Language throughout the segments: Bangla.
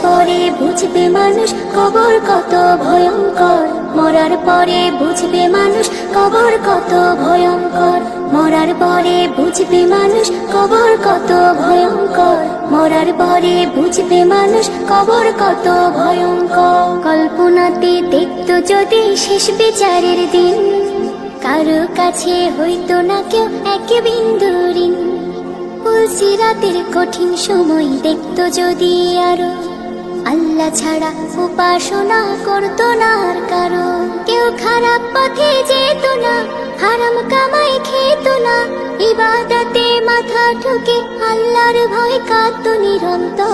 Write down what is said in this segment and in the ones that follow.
পরে বুঝবে মানুষ কবর কত ভয়ঙ্কর, মরার পরে বুঝবে মানুষ কবর কত ভয়ঙ্কর, মরার পরে বুঝবে মানুষ কবর কত ভয়ঙ্কর, মরার পরে বুঝবে মানুষ কবর কত ভয়ঙ্কর। কল্পনাতে দেখতো যদি শেষ বিচারের দিন, কারো কাছে হইতো না কেউ এক বিন্দু ঋণ। পুলসিরাতের কঠিন সময় দেখতো যদি আরো, আল্লাহ ছাড়া উপাসনা করতো না আর কারো। কেউ খারাপ পথে যেত না, হারাম কামাই খেত না, ইবাদতে মাথা ঠুকে আল্লাহর ভয় কাঁদতো নিরন্তর।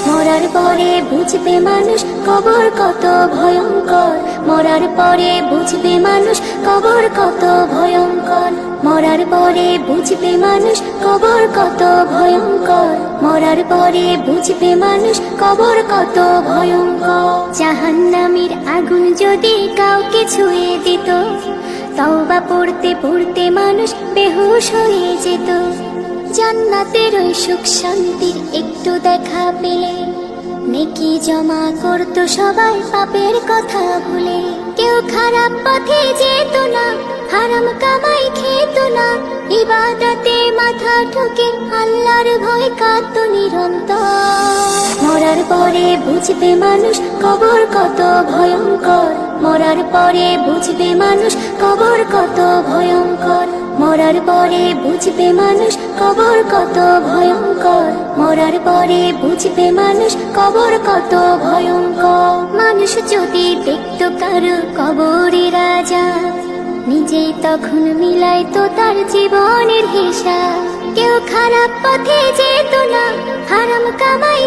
মরার পরে বুঝবে মানুষ কবর কত ভয়ঙ্কর, মরার পরে বুঝবে মানুষ কবর কত ভয়ঙ্কর, মরার পরে বুঝবে মানুষ কবর কত ভয়ঙ্কর, মরার পরে বুঝবে মানুষ কবর কত ভয়ঙ্কর। জাহান্নামের আগুন যদি কাউকে ছুঁয়ে দিত, তওবা পড়তে পড়তে মানুষ বেহুশ হয়ে যেত। জান্নাতের ওই সুখ শান্তির একটু দেখা পেলে, নেকি জমা করতো সবাই পাপের কথা ভুলে। কেউ খারাপ পথে যেত না, হারাম কামাই খেত না, ইবাদতে মাথা ঠুকে আল্লাহর ভয় কাঁদতো নিরন্তর। মরার পরে বুঝবে মানুষ কবর কত ভয়ঙ্কর, মরার পরে বুঝবে মানুষ কবর কত ভয়ঙ্কর, মরার পরে বুঝবে মানুষ কবর কত ভয়ঙ্কর, মরার পরে বুঝবে মানুষ কবর কত ভয়ঙ্কর। মানুষ যদি দেখতো কারো কবরে রাজা, নিজে তখন মিলাইতো তার জীবনের হিসাব। কেউ খারাপ পথে যেত না, হারাম কামাই